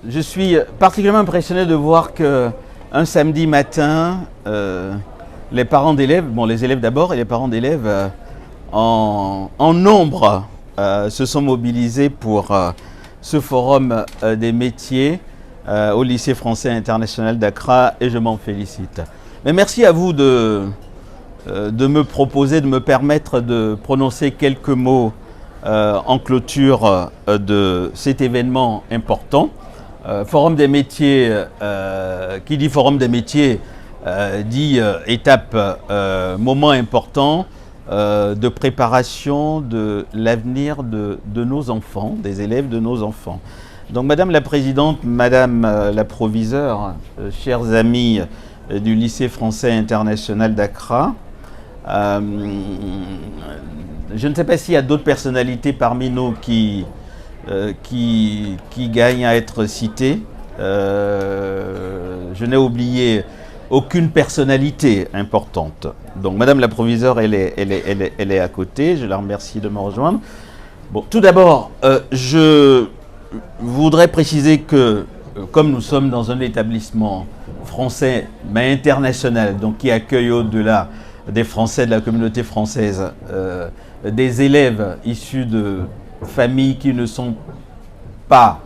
Je suis particulièrement impressionné de voir qu'un samedi matin, les parents d'élèves, bon les élèves d'abord et les parents d'élèves en nombre se sont mobilisés pour ce forum des métiers au lycée français international d'Accra et je m'en félicite. Mais merci à vous de me proposer, de me permettre de prononcer quelques mots en clôture de cet événement important. Forum des métiers, qui dit forum des métiers, dit étape, moment important de préparation de l'avenir de nos enfants, des élèves de nos enfants. Donc Madame la Présidente, Madame la Proviseure, chers amis du lycée français international d'Accra, je ne sais pas s'il y a d'autres personnalités parmi nous qui gagnent à être citées. Je n'ai oublié aucune personnalité importante. Donc Madame la Proviseure, elle est à côté, je la remercie de me rejoindre. Bon, tout d'abord, je voudrais préciser que, comme nous sommes dans un établissement français, mais international, donc qui accueille au-delà des Français de la communauté française, des élèves issus de familles qui ne sont pas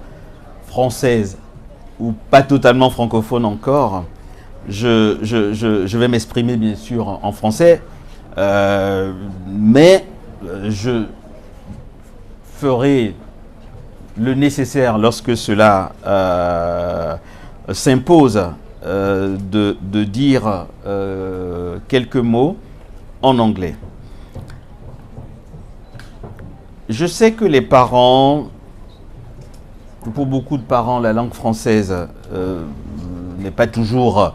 françaises ou pas totalement francophones encore, je vais m'exprimer bien sûr en français, mais je ferai le nécessaire lorsque cela s'impose de dire quelques mots en anglais. Je sais que les parents, pour beaucoup de parents, la langue française n'est pas toujours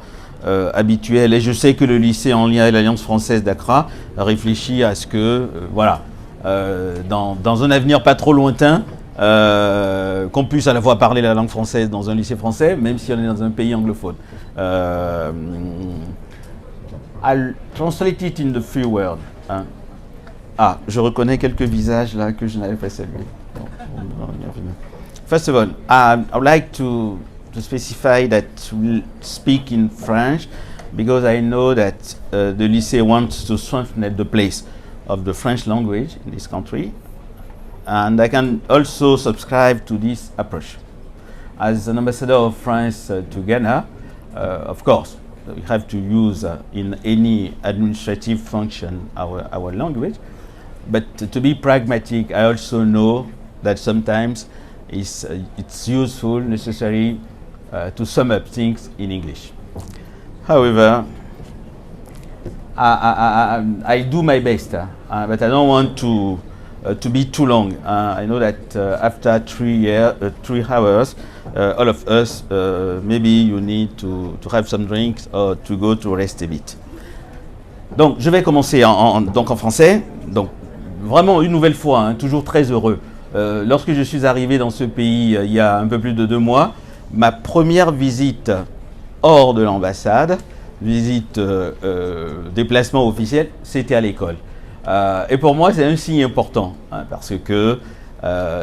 habituelle. Et je sais que le lycée en lien avec l'Alliance française d'Accra réfléchit à ce que, voilà, dans un avenir pas trop lointain, qu'on puisse à la fois parler la langue française dans un lycée français, même si on est dans un pays anglophone. I'll translate it in the few words. Hein. Ah, je reconnais quelques visages là que je n'avais pas salués. First of all, I would like to specify that we'll speak in French because I know that the lycée wants to strengthen the place of the French language in this country, and I can also subscribe to this approach. As an ambassador of France to Ghana, of course, we have to use in any administrative function our language. But to be pragmatic, I also know that sometimes it's useful, necessary to sum up things in English. However, I do my best, but I don't want to be too long. I know that after 3 hours, all of us, maybe you need to have some drinks or to go to rest a bit. Donc, je vais commencer donc en français. Donc, vraiment, une nouvelle fois, hein, toujours très heureux. Lorsque je suis arrivé dans ce pays il y a un peu plus de 2 mois, ma première visite hors de l'ambassade, visite déplacement officiel, c'était à l'école. Et pour moi, c'est un signe important, hein, parce que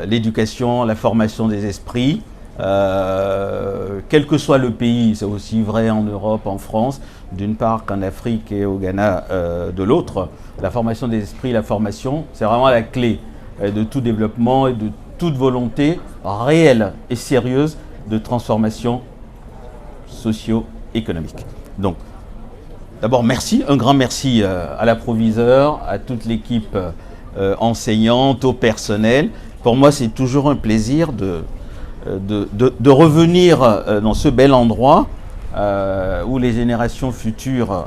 l'éducation, la formation des esprits, quel que soit le pays, c'est aussi vrai en Europe, en France, d'une part qu'en Afrique et au Ghana de l'autre, la formation des esprits, la formation, c'est vraiment la clé de tout développement et de toute volonté réelle et sérieuse de transformation socio-économique. Donc, d'abord, merci, un grand merci à la proviseure, à toute l'équipe enseignante, au personnel. Pour moi, c'est toujours un plaisir de revenir dans ce bel endroit où les générations futures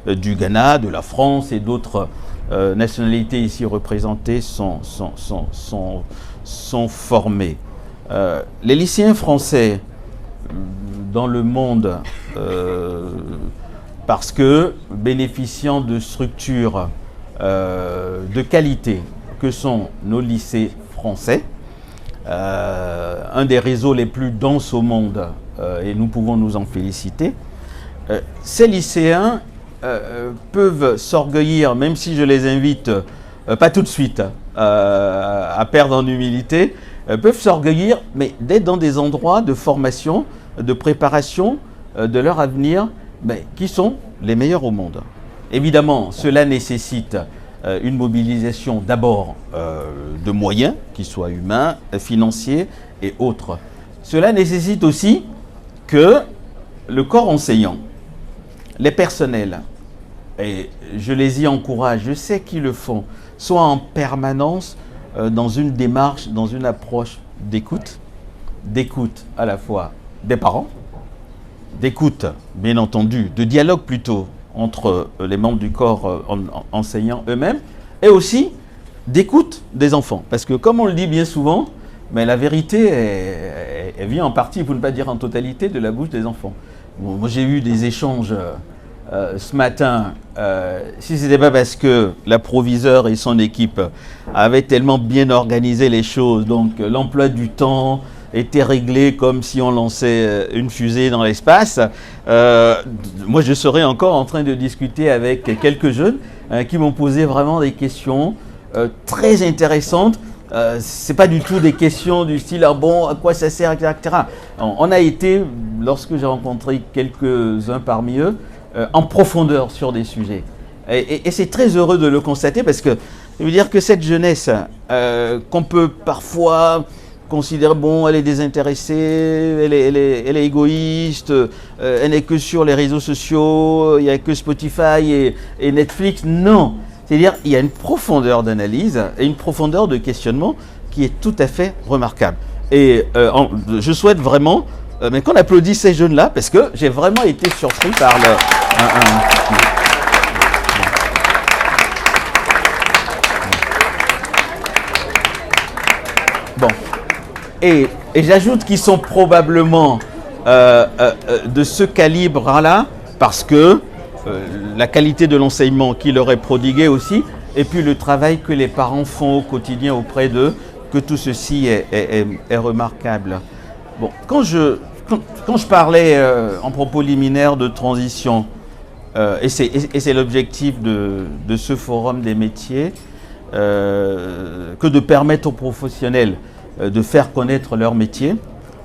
du Ghana, de la France et d'autres nationalités ici représentées sont formées. Les lycéens français dans le monde, parce que bénéficiant de structures de qualité que sont nos lycées français, un des réseaux les plus denses au monde, et nous pouvons nous en féliciter, ces lycéens peuvent s'orgueillir, même si je les invite, pas tout de suite, à perdre en humilité, peuvent s'orgueillir, mais d'être dans des endroits de formation, de préparation de leur avenir, mais qui sont les meilleurs au monde. Évidemment, cela nécessite une mobilisation d'abord de moyens, qu'ils soient humains, financiers et autres. Cela nécessite aussi que le corps enseignant, les personnels, et je les y encourage, je sais qu'ils le font, soient en permanence dans une démarche, dans une approche d'écoute à la fois des parents, d'écoute bien entendu, de dialogue plutôt entre les membres du corps enseignant eux-mêmes, et aussi d'écoute des enfants. Parce que comme on le dit bien souvent, mais la vérité, elle vient en partie, pour ne pas dire en totalité, de la bouche des enfants. Bon, moi j'ai eu des échanges ce matin, si ce n'était pas parce que l'approviseur et son équipe avaient tellement bien organisé les choses, donc l'emploi du temps était réglé comme si on lançait une fusée dans l'espace, moi je serais encore en train de discuter avec quelques jeunes qui m'ont posé vraiment des questions très intéressantes. C'est pas du tout des questions du style ah bon, à quoi ça sert, etc. On a été, lorsque j'ai rencontré quelques-uns parmi eux, en profondeur sur des sujets. Et c'est très heureux de le constater parce que ça veut dire que cette jeunesse qu'on peut parfois considérer, bon, elle est désintéressée, elle est égoïste, elle n'est que sur les réseaux sociaux, il n'y a que Spotify et Netflix. Non. C'est-à-dire qu'il y a une profondeur d'analyse et une profondeur de questionnement qui est tout à fait remarquable. Et je souhaite vraiment qu'on applaudisse ces jeunes-là parce que j'ai vraiment été surpris par le... Bon. Et j'ajoute qu'ils sont probablement de ce calibre-là parce que la qualité de l'enseignement qui leur est prodigué aussi, et puis le travail que les parents font au quotidien auprès d'eux, que tout ceci est remarquable. Bon, quand je parlais en propos liminaire de transition, et c'est l'objectif de ce forum des métiers, que de permettre aux professionnels de faire connaître leur métier,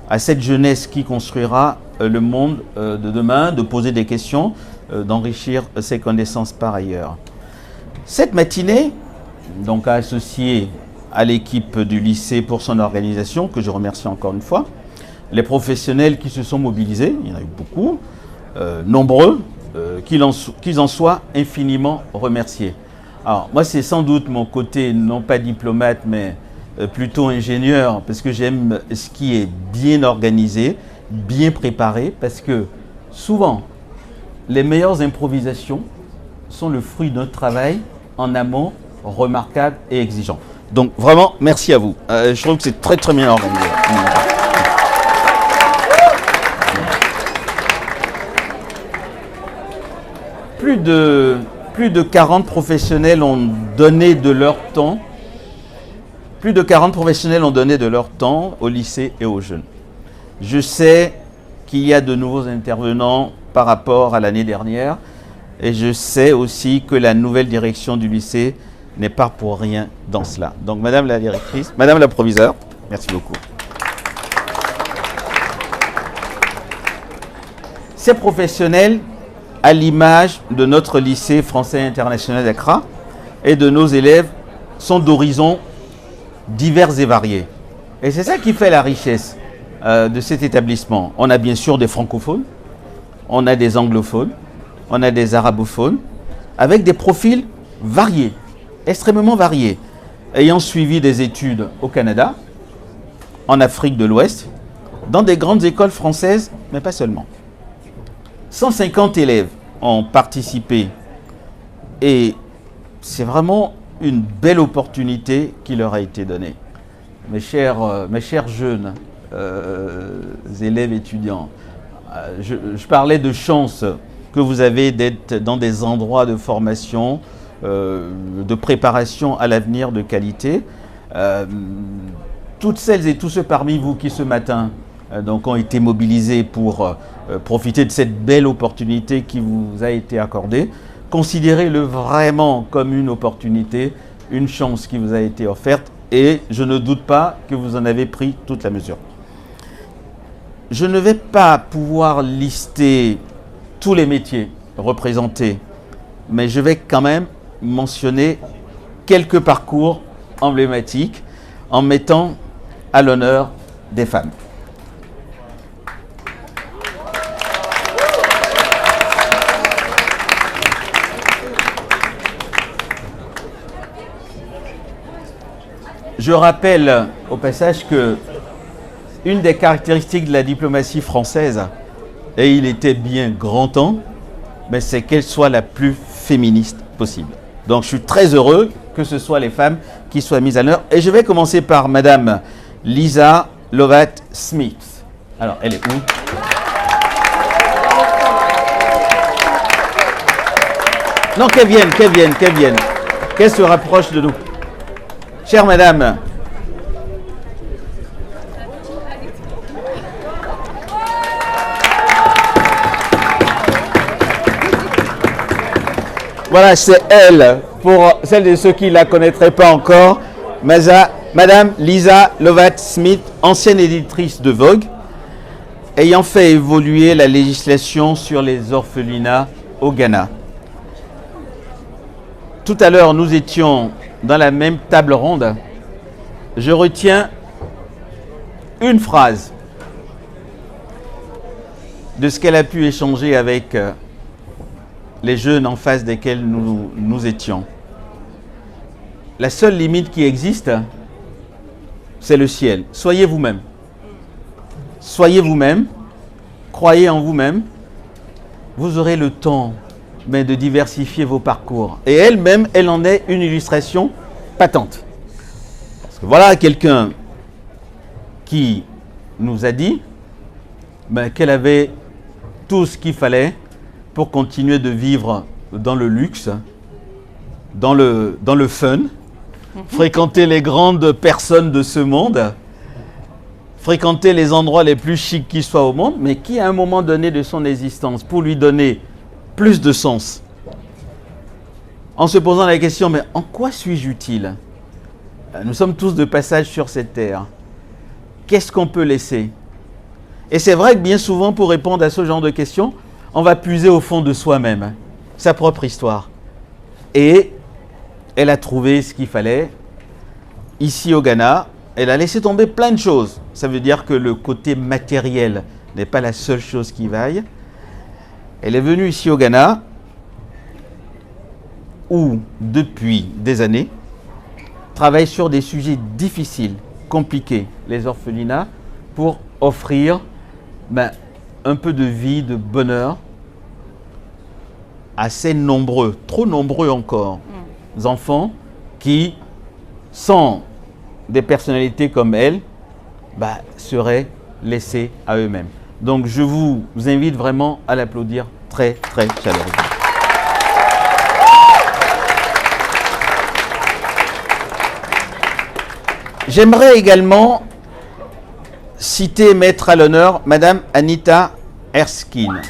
à cette jeunesse qui construira le monde de demain, de poser des questions, d'enrichir ses connaissances par ailleurs. Cette matinée, donc associée à l'équipe du lycée pour son organisation, que je remercie encore une fois, les professionnels qui se sont mobilisés, il y en a eu beaucoup, nombreux, qu'ils en soient infiniment remerciés. Alors moi c'est sans doute mon côté, non pas diplomate, mais plutôt ingénieur, parce que j'aime ce qui est bien organisé, bien préparé, parce que souvent, les meilleures improvisations sont le fruit d'un travail en amont remarquable et exigeant. Donc vraiment, merci à vous. Je trouve que c'est très très bien organisé. Plus de 40 professionnels ont donné de leur temps. Plus de 40 professionnels ont donné de leur temps au lycée et aux jeunes. Je sais qu'il y a de nouveaux intervenants par rapport à l'année dernière. Et je sais aussi que la nouvelle direction du lycée n'est pas pour rien dans cela. Donc, Madame la directrice, Madame la proviseure, merci beaucoup. Ces professionnels, à l'image de notre lycée français international d'Accra et de nos élèves, sont d'horizons divers et variés. Et c'est ça qui fait la richesse de cet établissement. On a bien sûr des francophones, on a des anglophones, on a des arabophones, avec des profils variés, extrêmement variés, ayant suivi des études au Canada, en Afrique de l'Ouest, dans des grandes écoles françaises, mais pas seulement. 150 élèves ont participé et c'est vraiment une belle opportunité qui leur a été donnée. Mes chers jeunes élèves étudiants, je parlais de chance que vous avez d'être dans des endroits de formation, de préparation à l'avenir de qualité. Toutes celles et tous ceux parmi vous qui ce matin donc ont été mobilisés pour profiter de cette belle opportunité qui vous a été accordée, considérez-le vraiment comme une opportunité, une chance qui vous a été offerte et je ne doute pas que vous en avez pris toute la mesure. Je ne vais pas pouvoir lister tous les métiers représentés, mais je vais quand même mentionner quelques parcours emblématiques en mettant à l'honneur des femmes. Je rappelle au passage que une des caractéristiques de la diplomatie française, et il était bien grand temps, mais c'est qu'elle soit la plus féministe possible. Donc je suis très heureux que ce soit les femmes qui soient mises à l'honneur. Et je vais commencer par Madame Lisa Lovat-Smith. Alors, elle est où? Non, qu'elle vienne. Qu'elle se rapproche de nous. Chère Madame, voilà, c'est elle. Pour celles de ceux qui ne la connaîtraient pas encore, Madame Lisa Lovat-Smith, ancienne éditrice de Vogue, ayant fait évoluer la législation sur les orphelinats au Ghana. Tout à l'heure, nous étions dans la même table ronde. Je retiens une phrase de ce qu'elle a pu échanger avec les jeunes en face desquels nous étions. La seule limite qui existe, c'est le ciel. Soyez vous-même. Soyez vous-même. Croyez en vous-même. Vous aurez le temps de diversifier vos parcours. Et elle-même, elle en est une illustration patente. Parce que voilà quelqu'un qui nous a dit qu'elle avait tout ce qu'il fallait pour continuer de vivre dans le luxe, dans le fun, fréquenter les grandes personnes de ce monde, fréquenter les endroits les plus chics qui soient au monde, mais qui à un moment donné de son existence, pour lui donner plus de sens, en se posant la question, mais en quoi suis-je utile? Nous sommes tous de passage sur cette terre. Qu'est-ce qu'on peut laisser? Et c'est vrai que bien souvent, pour répondre à ce genre de questions, on va puiser au fond de soi-même, sa propre histoire. Et elle a trouvé ce qu'il fallait. Ici au Ghana, elle a laissé tomber plein de choses. Ça veut dire que le côté matériel n'est pas la seule chose qui vaille. Elle est venue ici au Ghana, où, depuis des années, travaille sur des sujets difficiles, compliqués, les orphelinats, pour offrir un peu de vie, de bonheur à ces nombreux, trop nombreux encore, enfants qui, sans des personnalités comme elle, seraient laissés à eux-mêmes. Donc je vous invite vraiment à l'applaudir très, très chaleureusement. J'aimerais également citer, mettre à l'honneur, Madame Anita Erskine.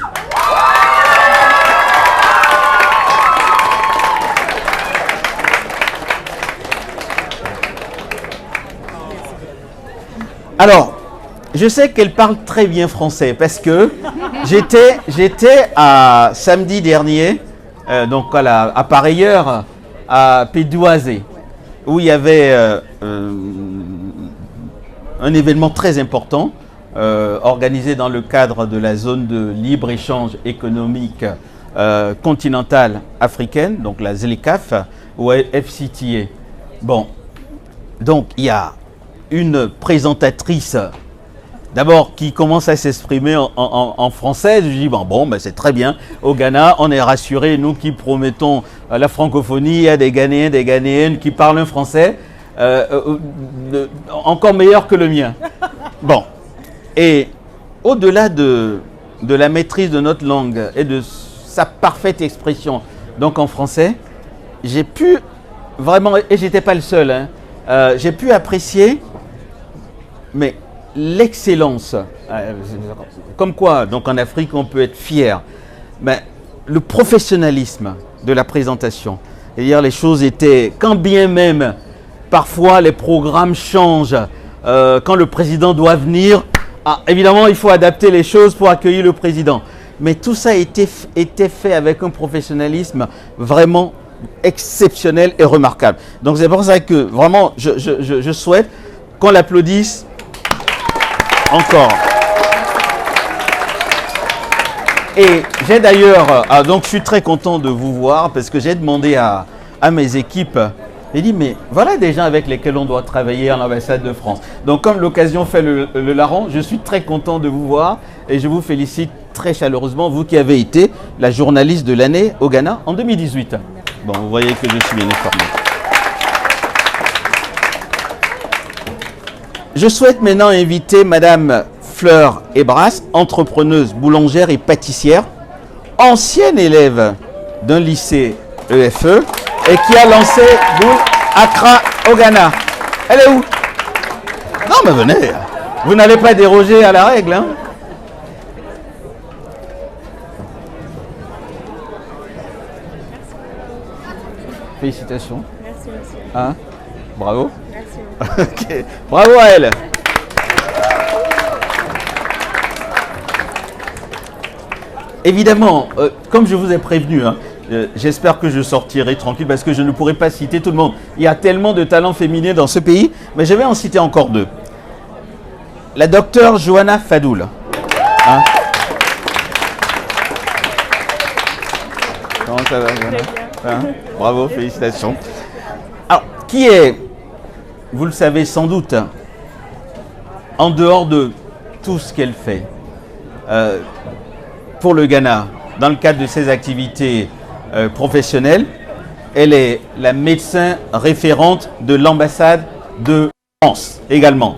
Alors, je sais qu'elle parle très bien français parce que j'étais à samedi dernier, donc à pareille-heure, à Pédouazé, où il y avait un événement très important organisé dans le cadre de la zone de libre-échange économique continentale africaine, donc la ZLECAf ou FCTA. Bon, donc il y a une présentatrice d'abord qui commence à s'exprimer en français. Je dis c'est très bien. Au Ghana, on est rassurés, nous qui promettons la francophonie, il y a des Ghanéens, des Ghanéennes qui parlent un français encore meilleur que le mien. Bon, et au-delà de la maîtrise de notre langue et de sa parfaite expression, donc en français, j'ai pu vraiment, et j'étais pas le seul, j'ai pu apprécier l'excellence, comme quoi, donc en Afrique, on peut être fier, le professionnalisme de la présentation. C'est-à-dire, les choses étaient, quand bien même parfois les programmes changent. Quand le président doit venir, évidemment, il faut adapter les choses pour accueillir le président. Mais tout ça était fait avec un professionnalisme vraiment exceptionnel et remarquable. Donc c'est pour ça que vraiment, je souhaite qu'on l'applaudisse encore. Et j'ai d'ailleurs, donc je suis très content de vous voir parce que j'ai demandé à mes équipes, j'ai dit mais voilà des gens avec lesquels on doit travailler à l'ambassade de France. Donc comme l'occasion fait le larron, je suis très content de vous voir et je vous félicite très chaleureusement, vous qui avez été la journaliste de l'année au Ghana en 2018. Bon, vous voyez que je suis bien informé. Je souhaite maintenant inviter Madame Fleur Ebras, entrepreneuse, boulangère et pâtissière, ancienne élève d'un lycée EFE et qui a lancé Boule Accra au Ghana. Elle est où? Non mais venez, vous n'allez pas déroger à la règle. Hein? Félicitations. Merci, monsieur. Hein? Bravo. Merci. Ok. Bravo à elle. Évidemment, comme je vous ai prévenu, hein, j'espère que je sortirai tranquille parce que je ne pourrai pas citer tout le monde. Il y a tellement de talents féminins dans ce pays, mais je vais en citer encore deux. La docteure Johanna Fadoul. Hein? Comment ça va, Johanna? Hein? Bravo, félicitations. Alors, qui est, vous le savez sans doute, en dehors de tout ce qu'elle fait, pour le Ghana, dans le cadre de ses activités professionnelles, elle est la médecin référente de l'ambassade de France également.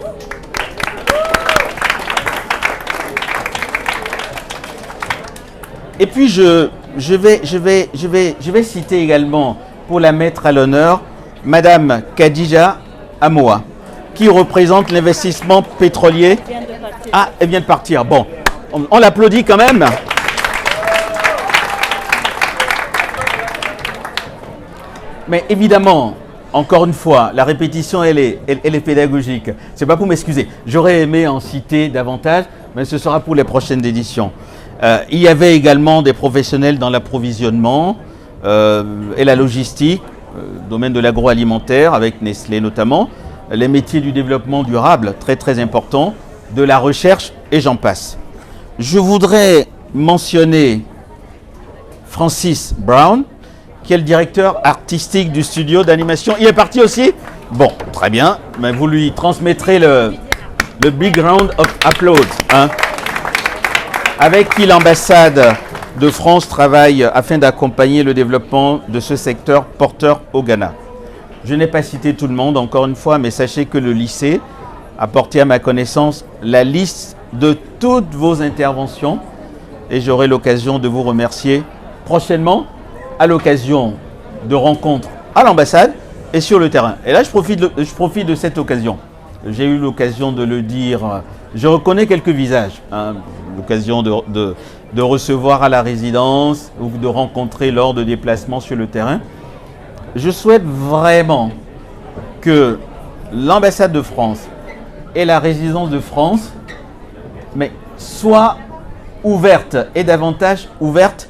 Et puis je vais citer également, pour la mettre à l'honneur, Madame Khadija Amoa, qui représente l'investissement pétrolier. Ah, elle vient de partir. Bon, on l'applaudit quand même. Mais évidemment, encore une fois, la répétition, elle est pédagogique. Ce n'est pas pour m'excuser. J'aurais aimé en citer davantage, mais ce sera pour les prochaines éditions. Il y avait également des professionnels dans l'approvisionnement et la logistique, domaine de l'agroalimentaire, avec Nestlé notamment, les métiers du développement durable, très très important, de la recherche et j'en passe. Je voudrais mentionner Francis Brown, qui est le directeur artistique du studio d'animation. Il est parti aussi? Bon, très bien, mais vous lui transmettrez le big round of applause. Hein, avec qui l'ambassade de France travaille afin d'accompagner le développement de ce secteur porteur au Ghana. Je n'ai pas cité tout le monde, encore une fois, mais sachez que le lycée a porté à ma connaissance la liste de toutes vos interventions et j'aurai l'occasion de vous remercier prochainement à l'occasion de rencontres à l'ambassade et sur le terrain. Et là, je profite de cette occasion. J'ai eu l'occasion de le dire, je reconnais quelques visages, hein, l'occasion de recevoir à la résidence ou de rencontrer lors de déplacements sur le terrain. Je souhaite vraiment que l'ambassade de France et la résidence de France soient ouvertes et davantage ouvertes,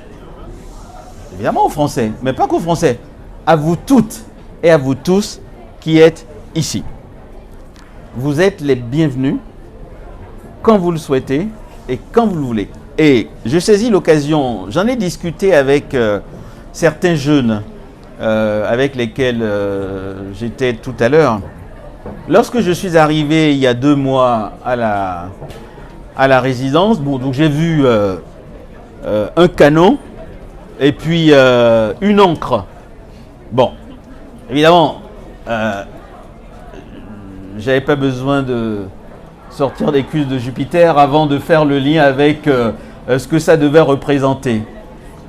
évidemment aux Français, mais pas qu'aux Français, à vous toutes et à vous tous qui êtes ici. Vous êtes les bienvenus quand vous le souhaitez et quand vous le voulez. Et je saisis l'occasion, j'en ai discuté avec certains jeunes avec lesquels j'étais tout à l'heure. Lorsque je suis arrivé il y a 2 mois à la résidence, bon, donc j'ai vu un canon et puis une encre. Bon, évidemment, j'avais pas besoin de sortir des cuisses de Jupiter avant de faire le lien avec ce que ça devait représenter.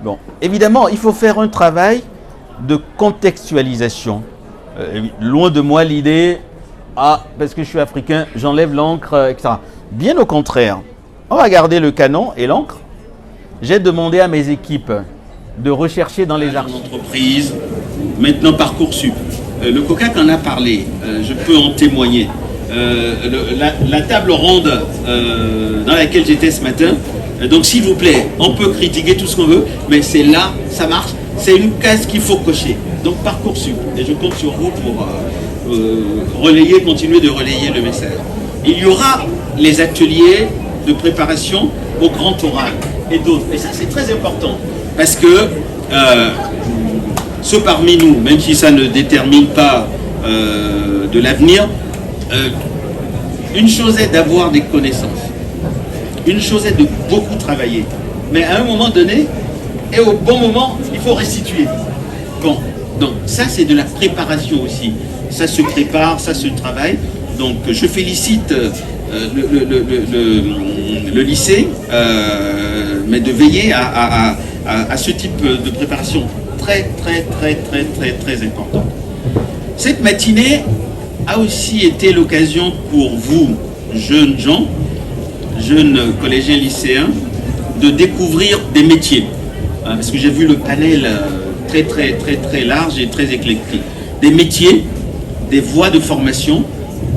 Bon, évidemment, il faut faire un travail de contextualisation. Loin de moi l'idée, parce que je suis africain, j'enlève l'encre, etc. Bien au contraire, on va garder le canon et l'encre. J'ai demandé à mes équipes de rechercher dans les archives. Entreprise, maintenant Parcoursup. le COCAC en a parlé, je peux en témoigner. La table ronde dans laquelle j'étais ce matin, donc s'il vous plaît, on peut critiquer tout ce qu'on veut, mais c'est là, ça marche, c'est une case qu'il faut cocher. Donc Parcoursup, et je compte sur vous pour continuer de relayer le message. Il y aura les ateliers de préparation au grand oral et d'autres. Et ça c'est très important, parce que ceux parmi nous, même si ça ne détermine pas de l'avenir, une chose est d'avoir des connaissances, une chose est de beaucoup travailler, mais à un moment donné, et au bon moment, il faut restituer. Bon, donc ça c'est de la préparation aussi, ça se prépare, ça se travaille, donc je félicite le lycée, mais de veiller à ce type de préparation très important. Cette matinée a aussi été l'occasion pour vous, jeunes gens, jeunes collégiens lycéens, de découvrir des métiers. Parce que j'ai vu le panel très large et très éclectique. Des métiers, des voies de formation,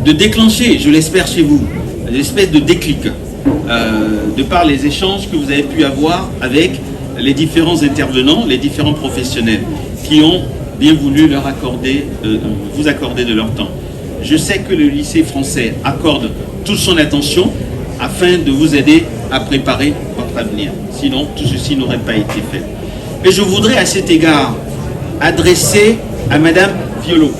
de déclencher, je l'espère chez vous, une espèce de déclic, de par les échanges que vous avez pu avoir avec les différents intervenants, les différents professionnels qui ont bien voulu vous accorder de leur temps. Je sais que le lycée français accorde toute son attention afin de vous aider à préparer votre avenir. Sinon, tout ceci n'aurait pas été fait. Et je voudrais à cet égard adresser à Madame Violo.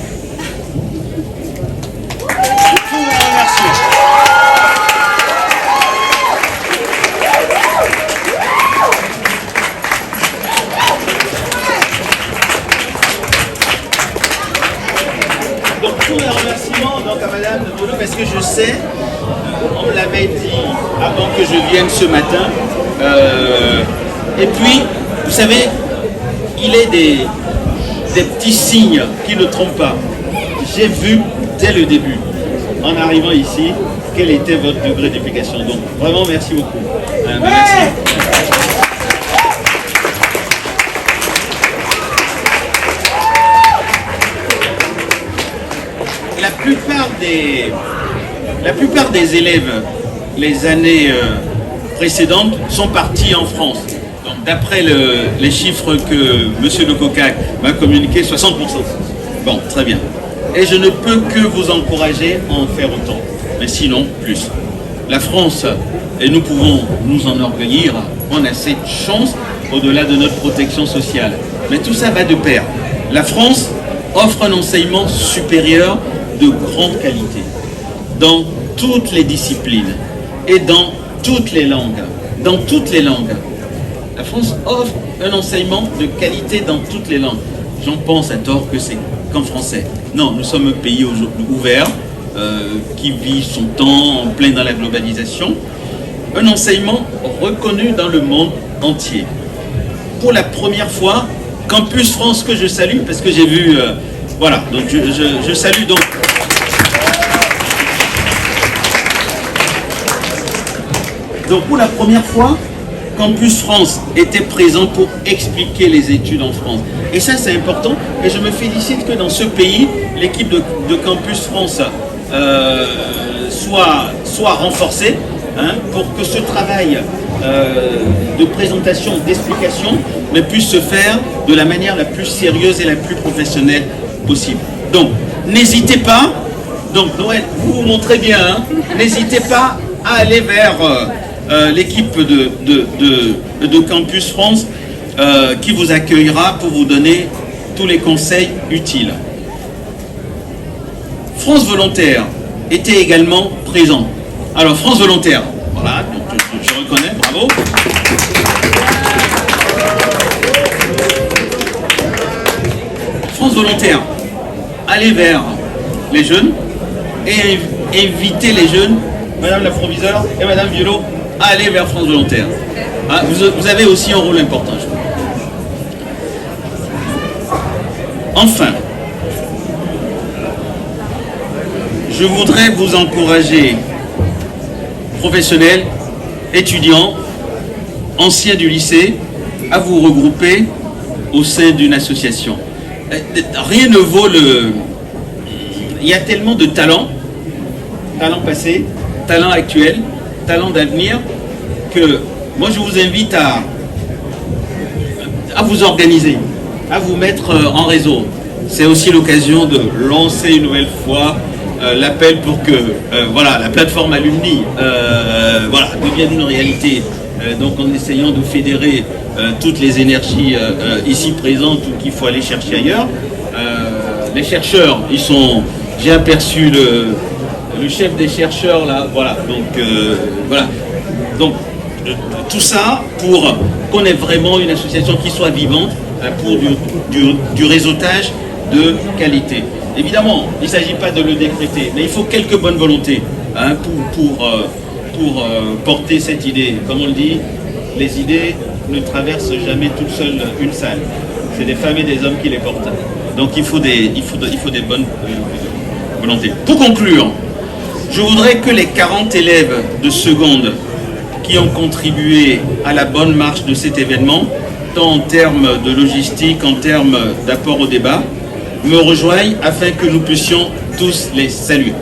Donc tous les remerciements donc, à Madame Violo, parce que je sais, on me l'avait dit avant que je vienne ce matin, et puis, vous savez, il est des petits signes qui ne trompent pas. J'ai vu dès le début, en arrivant ici, quel était votre degré d'implication. Donc, vraiment, merci beaucoup. Merci. La plupart des élèves, les années précédentes, sont partis en France. D'après les chiffres que M. Le Cocac m'a communiqué, 60%. Bon, très bien. Et je ne peux que vous encourager à en faire autant. Mais sinon, plus. La France, et nous pouvons nous enorgueillir, on a cette chance au-delà de notre protection sociale. Mais tout ça va de pair. La France offre un enseignement supérieur de grande qualité dans toutes les disciplines et dans toutes les langues. Dans toutes les langues. La France offre un enseignement de qualité dans toutes les langues. J'en pense à tort que c'est qu'en français. Non, nous sommes un pays ouvert, qui vit son temps en plein dans la globalisation. Un enseignement reconnu dans le monde entier. Pour la première fois, Campus France que je salue, parce que j'ai vu... voilà, donc je salue donc... Donc pour la première fois, Campus France était présent pour expliquer les études en France. Et ça, c'est important. Et je me félicite que dans ce pays, l'équipe de Campus France soit renforcée, hein, pour que ce travail de présentation, d'explication, puisse se faire de la manière la plus sérieuse et la plus professionnelle possible. Donc, n'hésitez pas. Donc, Noël, vous vous montrez bien. Hein, n'hésitez pas à aller vers... l'équipe de Campus France qui vous accueillera pour vous donner tous les conseils utiles. France Volontaire était également présent. Alors France Volontaire, voilà, donc je reconnais, bravo. France Volontaire, allez vers les jeunes et invitez les jeunes, Madame la proviseure et Madame Violo, à aller vers France Volontaire. Ah, vous avez aussi un rôle important, je crois. Enfin, je voudrais vous encourager, professionnels, étudiants, anciens du lycée, à vous regrouper au sein d'une association. Rien ne vaut il y a tellement de talents, talents passés, talents actuels, talents d'avenir, que moi je vous invite à vous organiser, à vous mettre en réseau. C'est aussi l'occasion de lancer une nouvelle fois l'appel pour que voilà, la plateforme Alumni voilà, devienne une réalité. Donc en essayant de fédérer toutes les énergies ici présentes ou qu'il faut aller chercher ailleurs. Les chercheurs, ils sont... J'ai aperçu le chef des chercheurs là, voilà. Donc voilà. Donc tout ça pour qu'on ait vraiment une association qui soit vivante pour du réseautage de qualité. Évidemment, il ne s'agit pas de le décréter, mais il faut quelques bonnes volontés hein, pour porter cette idée. Comme on le dit, les idées ne traversent jamais toutes seules une salle. C'est des femmes et des hommes qui les portent. Donc il faut des bonnes volontés. Pour conclure, je voudrais que les 40 élèves de seconde qui ont contribué à la bonne marche de cet événement, tant en termes de logistique, en termes d'apport au débat, me rejoignent afin que nous puissions tous les saluer.